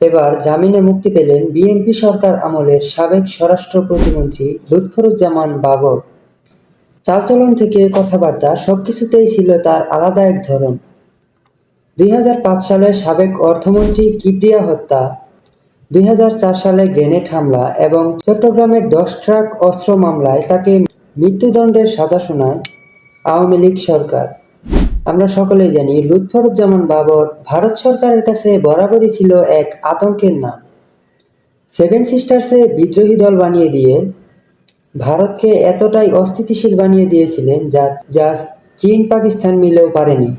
এবার জামিনে মুক্তি পেলেন বিএনপি সরকার আমলের সাবেক স্বরাষ্ট্র প্রতিমন্ত্রী লুৎফুজ্জামান বাবর। চালচলন থেকে কথাবার্তা সবকিছুতেই ছিল তার আলাদা এক ধরন। ২০০৫ সালে সাবেক অর্থমন্ত্রী কিবরিয়া হত্যা, ২০০৪ সালে গ্রেনেড হামলা এবং চট্টগ্রামের ১০ ট্রাক অস্ত্র মামলায় তাকে মৃত্যুদণ্ডের সাজা শোনায় আওয়ামী লীগ সরকার। আমরা সকলেই জানি লুৎফুজ্জামান বাবর ভারত সরকারের কাছে বরাবরই ছিল এক আতঙ্কের নাম। সেভেন সিস্টার্সে বিদ্রোহী দল বানিয়ে দিয়ে ভারতকে এতটাই অস্থিতিশীল বানিয়ে দিয়েছিলেন যা চীন পাকিস্তান মিলেও পারেনি।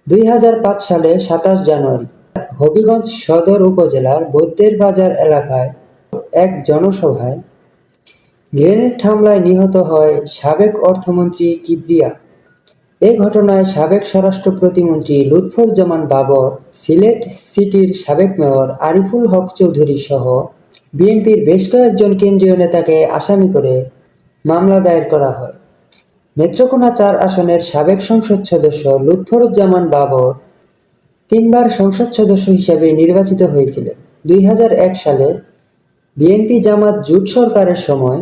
২০০৫ সালে ২৭ জানুয়ারি হবিগঞ্জ সদর উপজেলার বৈদ্যের বাজার এলাকায় এক জনসভায় গ্রেনেড হামলায় নিহত হয় সাবেক অর্থমন্ত্রী কিবরিয়া। এ ঘটনায় সাবেক স্বরাষ্ট্র প্রতিমন্ত্রী লুৎফুজ্জামান বাবর, সিলেট সিটির সাবেক মেয়র আরিফুল হক চৌধুরী সহ বিএনপির বেশ কয়েকজন কেন্দ্রীয় নেতাকে আসামি করে মামলা দায়ের করা হয়। নেত্রকোনা ৪ আসনের সাবেক সংসদ সদস্য লুৎফুজ্জামান বাবর ৩ বার সংসদ সদস্য হিসেবে নির্বাচিত হয়েছিলেন। ২০০১ সালে বিএনপি জামাত জোট সরকারের সময়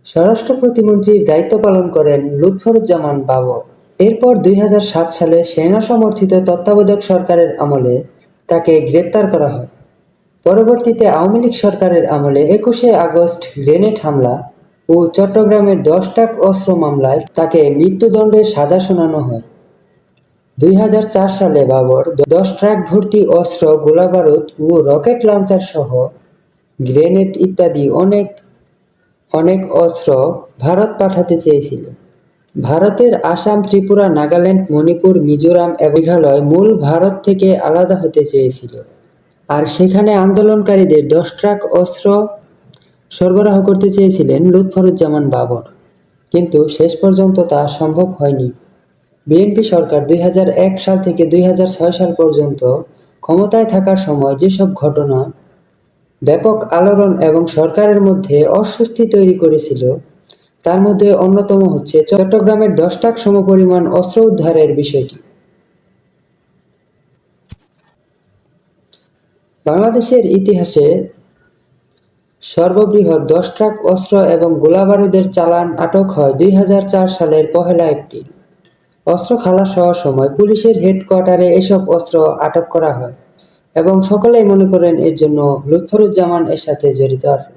স্বরাষ্ট্র প্রতিমন্ত্রীর দায়িত্ব পালন করেন লুৎফুজ্জামান বাবর। এরপর ২০০৭ সালে সেনা সমর্থিত তত্ত্বাবধায়ক সরকারের আমলে তাকে গ্রেপ্তার করা হয়। পরবর্তীতে আওয়ামী লীগ সরকারের আমলে ২১শে আগস্ট গ্রেনেড হামলা ও চট্টগ্রামের ১০ ট্রাক অস্ত্র মামলায় তাকে মৃত্যুদণ্ডের সাজা শোনানো হয়। ২০০৪ সালে বাবর ১০ ট্রাক ভর্তি অস্ত্র, গোলাবারুদ ও রকেট লঞ্চার সহ গ্রেনেড ইত্যাদি অনেক অস্ত্র ভারত পাঠাতে চেয়েছিলেন। ভারতের আসাম, ত্রিপুরা, নাগাল্যান্ড, মণিপুর, মিজোরাম এবং মেঘালয় মূল ভারত থেকে আলাদা হতে চেয়েছিল, আর সেখানে আন্দোলনকারীদের ১০ ট্রাক অস্ত্র সরবরাহ করতে চেয়েছিলেন লুৎফুজ্জামান বাবর, কিন্তু শেষ পর্যন্ত তা সম্ভব হয়নি। বিএনপি সরকার ২০০১ সাল থেকে ২০০৬ সাল পর্যন্ত ক্ষমতায় থাকার সময় যেসব ঘটনা ব্যাপক আলোড়ন এবং সরকারের মধ্যে অস্বস্তি তৈরি করেছিল, তার মধ্যে অন্যতম হচ্ছে চট্টগ্রামের ১০ ট্রাক সমপরিমাণ অস্ত্র উদ্ধারের বিষয়টি। বাংলাদেশের ইতিহাসে সর্ববৃহৎ ১০ ট্রাক অস্ত্র এবং গোলাবারুদের চালান আটক হয় ২০০৪ সালের ১লা এপ্রিল। অস্ত্র খালাস হওয়ার সময় পুলিশের হেডকোয়ার্টারে এসব অস্ত্র আটক করা হয় এবং সকলেই মনে করেন এর জন্য লুৎফুজ্জামান এর সাথে জড়িত আছেন।